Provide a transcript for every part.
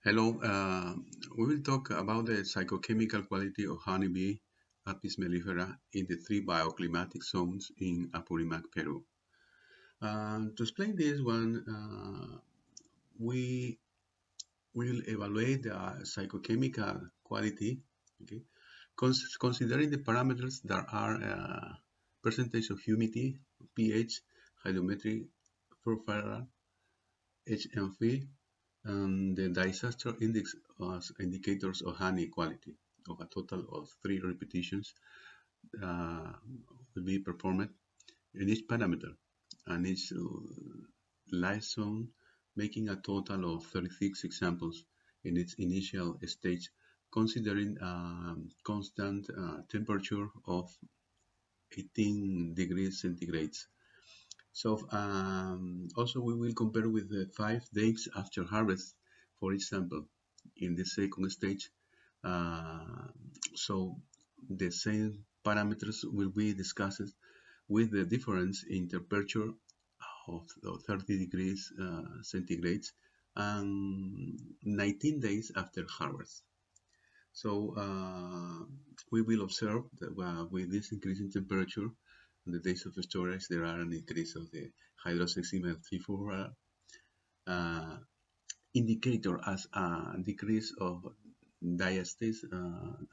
Hello, we will talk about the psychochemical quality of honeybee, Apis mellifera, in the three bioclimatic zones in Apurimac, Peru. To explain this one, we will evaluate the psychochemical quality, okay, considering the parameters that are percentage of humidity, pH, hydrometry profile, HMV, and the disaster index as indicators of honey quality of a total of 3 repetitions uh, will be performed in each parameter and each life zone, making a total of 36 examples in its initial stage, considering constant temperature of 18 degrees centigrade. So also we will compare with the 5 days after harvest for each sample in the second stage. Uh, so the same parameters will be discussed with the difference in temperature of 30 degrees centigrade and 19 days after harvest. So we will observe that with this increase in temperature, on the days of storage, there are an increase of the hydroxymethyl uh, indicator as a decrease of diastase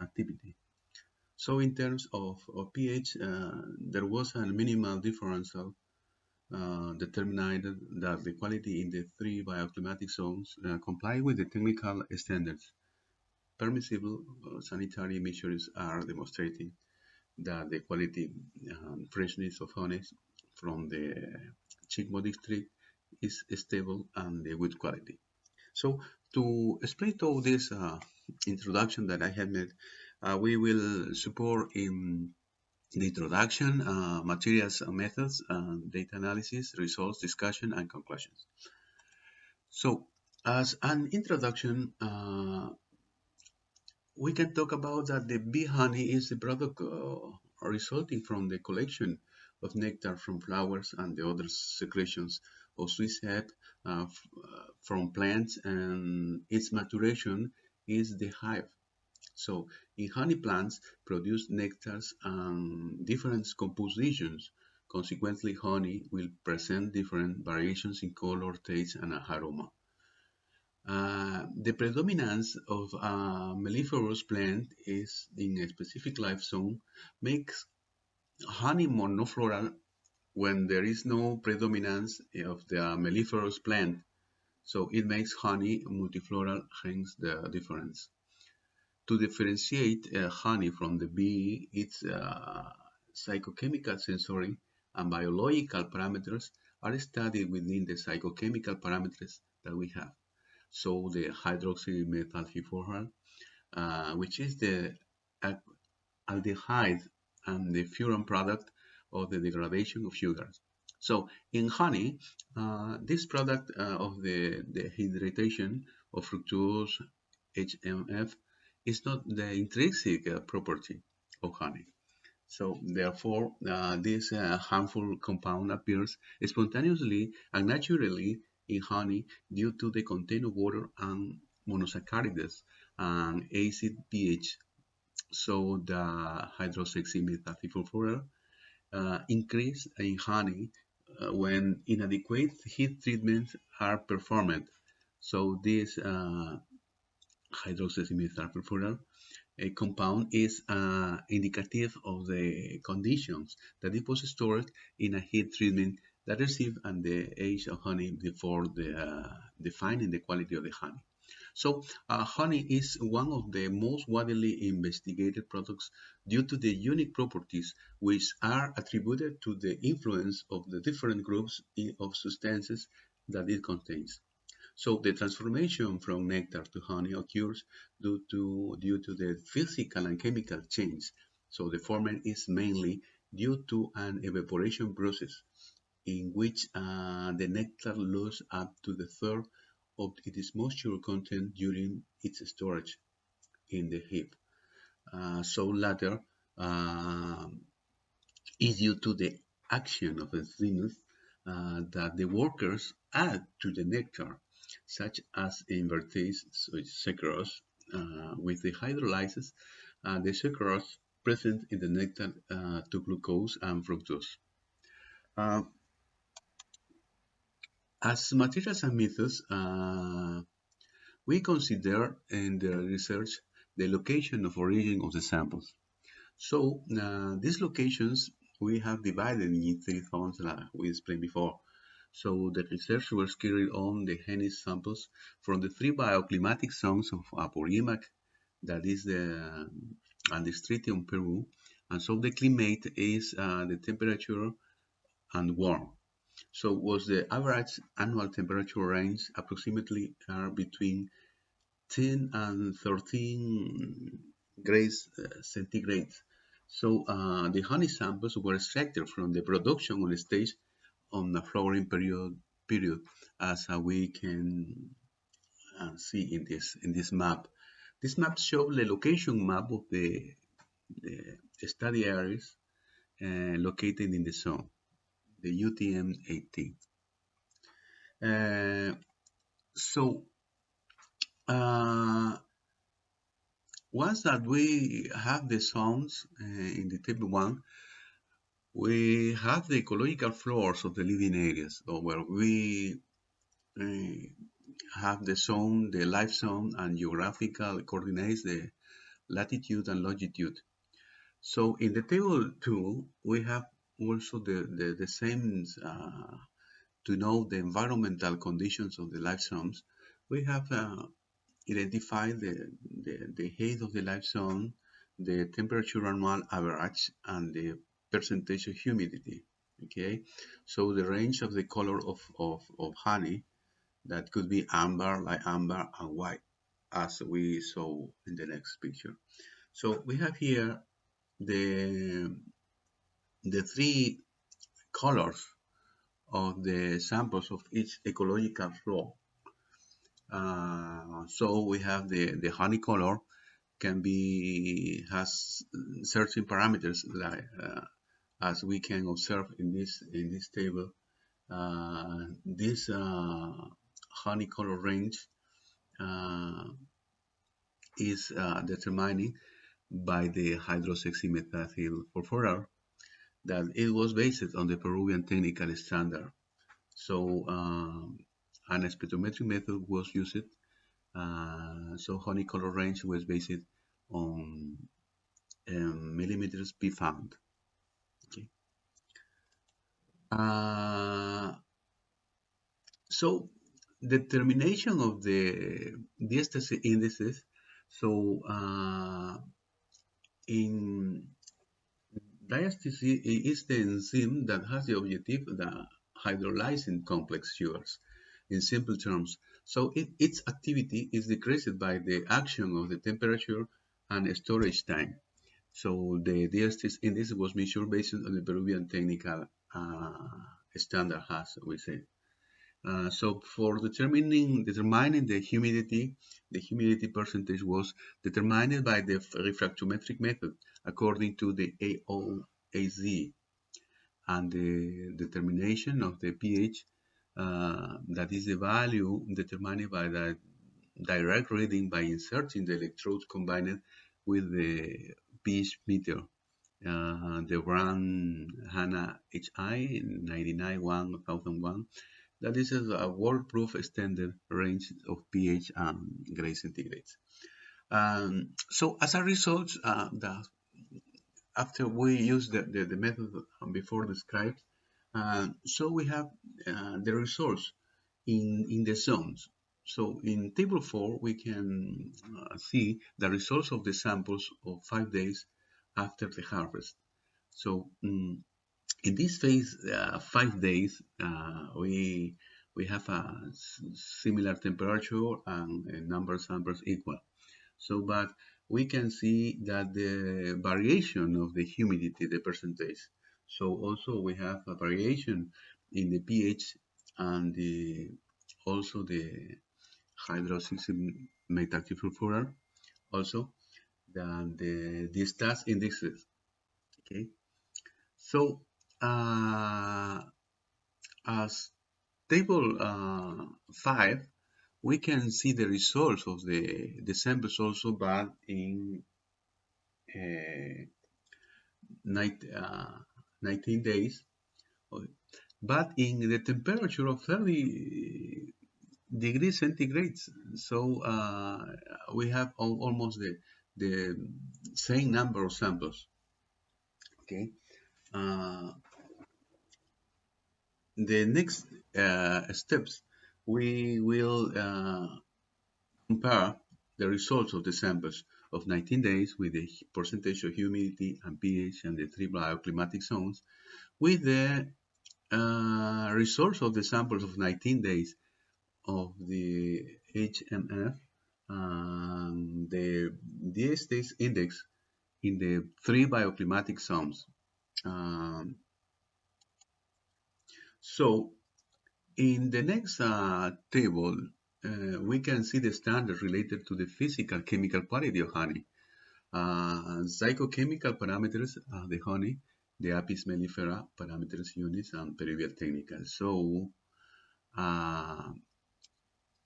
activity. So in terms of pH, there was a minimal differential determined that the quality in the three bioclimatic zones comply with the technical standards. Permissible sanitary measures are demonstrating that the quality and freshness of honey from the Chicmo district is stable and the good quality. So to explain all this introduction that I have made, we will support in the introduction, materials and methods, data analysis, results, discussion, and conclusions. So as an introduction, we can talk about that the bee honey is the product resulting from the collection of nectar from flowers and the other secretions of sweet sap from plants, and its maturation is the hive. So, in honey plants produce nectars and different compositions. Consequently, honey will present different variations in color, taste, and aroma. The predominance of a melliferous plant is in a specific life zone makes honey monofloral when there is no predominance of the melliferous plant. So it makes honey multifloral, hence the difference. To differentiate honey from the bee, its psychochemical, sensory, and biological parameters are studied within the psychochemical parameters that we have. So the hydroxymethylfuran, which is the aldehyde and the furan product of the degradation of sugars. So in honey, this product of the hydration of fructose HMF is not the intrinsic property of honey. So therefore, this harmful compound appears spontaneously and naturally in honey due to the content of water and monosaccharides and acid pH. So the hydroxymethyl increase in honey when inadequate heat treatments are performed. So this hydroxymethyl a compound is indicative of the conditions that it was stored in a heat treatment that received and the age of honey before defining the quality of the honey. So, honey is one of the most widely investigated products due to the unique properties which are attributed to the influence of the different groups of substances that it contains. So the transformation from nectar to honey occurs due to the physical and chemical change. So the former is mainly due to an evaporation process in which the nectar loses up to the third of its moisture content during its storage in the hive. So latter uh, is due to the action of enzymes that the workers add to the nectar. such as invertase, so it's sucrose, with the hydrolysis and the sucrose present in the nectar to glucose and fructose. Uh, as materials and methods, we consider in the research the location of origin of the samples. So these locations we have divided in three zones like we explained before. So the research was carried on the Hennis samples from the three bioclimatic zones of Apurimac, that is and the Stritium Peru, and so the climate is the temperature and warm. So was the average annual temperature range approximately between 10 and 13 grades centigrade. So the honey samples were extracted from the production on the stage on the flowering period, as we can see in this map. This map shows the location map of the study areas located in the zone, the UTM 18. So once that we have the zones in the table 1, we have the ecological floors of the living areas, where we have the zone, the life zone, and geographical coordinates, the latitude and longitude. So in the table 2, we have also the same, to know the environmental conditions of the life zones. We have identified the height of the life zone, the temperature annual average, and the percentage of humidity. Okay, so the range of the color of honey, that could be amber, light amber, and white, as we saw in the next picture. So we have here the three colors of the samples of each ecological flow. So we have the honey color has certain parameters, like as we can observe in this table. This honey color range is determined by the hydroxymethyl furfural, that it was based on the Peruvian technical standard. So an spectrometric method was used. So honey color range was based on millimeters per pound. Okay. So determination of the diastase indices. So in diastase is the enzyme that has the objective the hydrolyzing complex sugars, in simple terms. So its activity is decreased by the action of the temperature and storage time. So the diastase index was measured based on the Peruvian technical standard, as we say. So for determining the humidity percentage was determined by the refractometric method according to the AOAZ, and the determination of the pH, that is the value determined by the direct reading by inserting the electrodes combined with the pH meter, the brand HANA HI 99101. That is a world-proof extended range of pH and grade centigrades. So as a result, after we use the method before described, so we have the results in the zones. So in table 4, we can see the results of the samples of 5 days after the harvest. So in this phase, 5 days, we have a similar temperature and number of samples equal. So, but we can see that the variation of the humidity, the percentage. So also we have a variation in the pH and also the hydroxymethyl also than the diastase indexes. Okay, so as table 5, we can see the results of the samples also, but in uh, 19 days, but in the temperature of 30 degrees centigrade. So we have almost the same number of samples. Okay. Uh, the next steps, we will compare the results of the samples of 19 days with the percentage of humidity and pH and the three bioclimatic zones with the results of the samples of 19 days of the HMF and the DSTS index in the three bioclimatic zones. So in the next table, we can see the standards related to the physical chemical quality of honey. Psychochemical parameters, the honey, the Apis mellifera parameters units, and Peruvian technical. So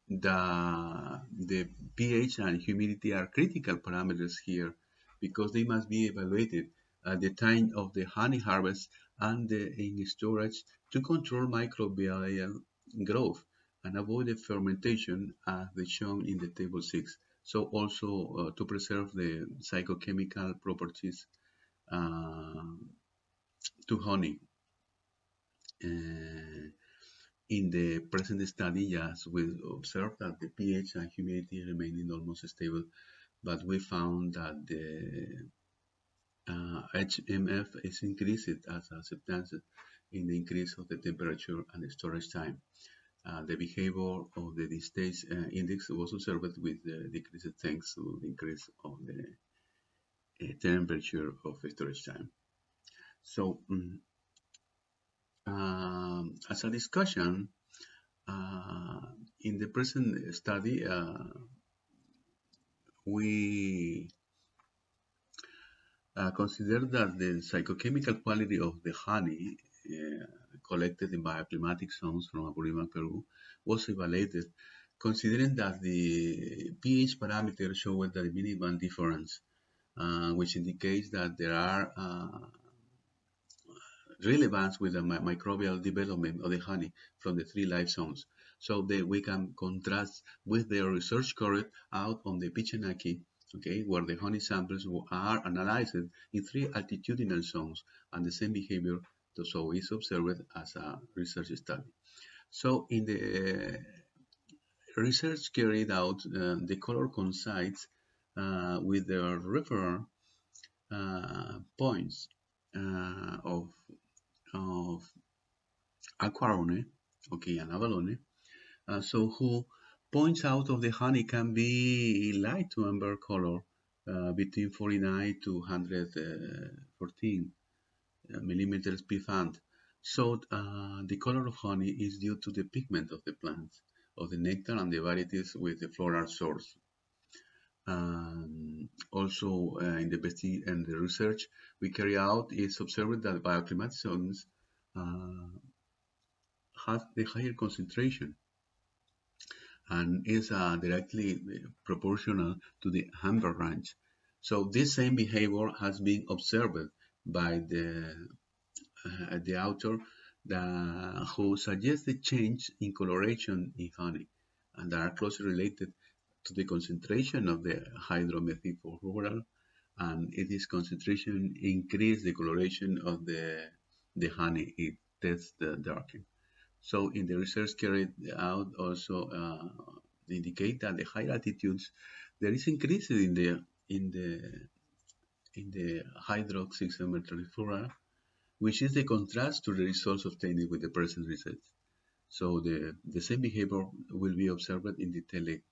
the pH and humidity are critical parameters here because they must be evaluated at the time of the honey harvest and in storage to control microbial growth and avoid the fermentation as shown in the table 6. So also to preserve the psychochemical properties uh, to honey. In the present study, yes, we observed that the pH and humidity remaining almost stable, but we found that the HMF is increased as a substance in the increase of the temperature and the storage time. The behavior of the stage index was observed with the decrease thanks to the increase of the temperature of storage time. So, as a discussion, in the present study, we consider that the psychochemical quality of the honey collected in bioclimatic zones from Apurimac Perú was evaluated, considering that the pH parameter showed the minimal difference, which indicates that there are relevance with the microbial development of the honey from the three life zones. So that we can contrast with the research carried out on the Pichanaki, okay, where the honey samples are analyzed in three altitudinal zones and the same behavior so is observed as a research study. So in the research carried out, the color coincides with the reference points of Aquarone, okay, and Avalone, so who points out of the honey can be light to amber color between 49 to 114 millimeters pFand. So the color of honey is due to the pigment of the plants, of the nectar and the varieties with the floral source. Also, in the research we carry out is observed that bioclimatic zones have the higher concentration and is directly proportional to the amber range. So this same behavior has been observed by the author who suggests the change in coloration in honey and that are closely related to the concentration of the hydromethylfluoral, and if this concentration increase the coloration of the honey, it tends to darken. So in the research carried out also indicate that the higher altitudes there is increase in the hydroxymethyl, which is the contrast to the results obtained with the present research. So the same behavior will be observed in the tele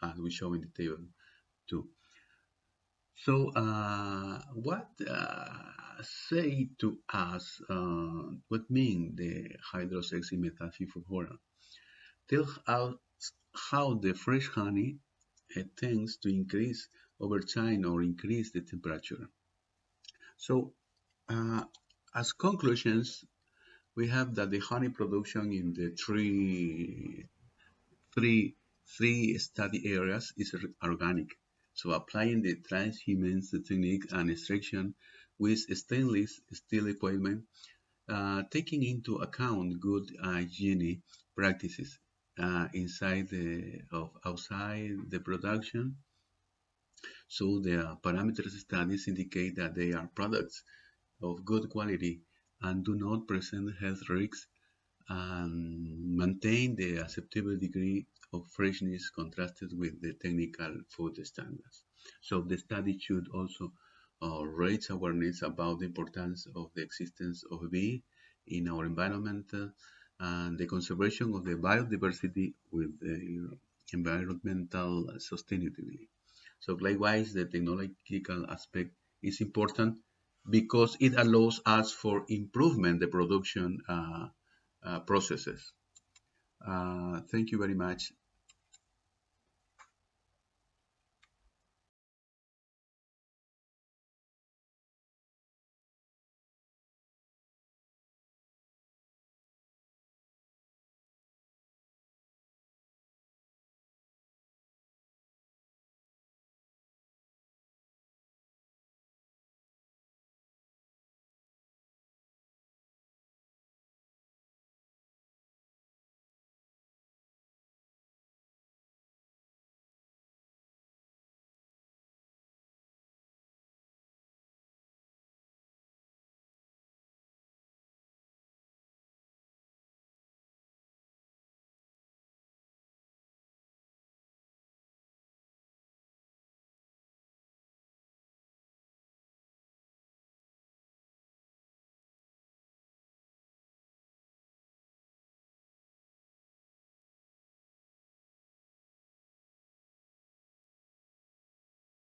as we show in the table 2. So what say to us what mean the hydroxymethyl? Tell us how the fresh honey tends to increase over time or increase the temperature. So as conclusions, we have that the honey production in the three three study areas is organic. So applying the transhumance technique and extraction with stainless steel equipment, taking into account good hygiene practices inside of outside the production. So the parameters studies indicate that they are products of good quality and do not present health risks and maintain the acceptable degree of freshness contrasted with the technical food standards. So the study should also raise awareness about the importance of the existence of bee in our environment and the conservation of the biodiversity with the environmental sustainability. So likewise, the technological aspect is important because it allows us for improvement the production processes. Thank you very much.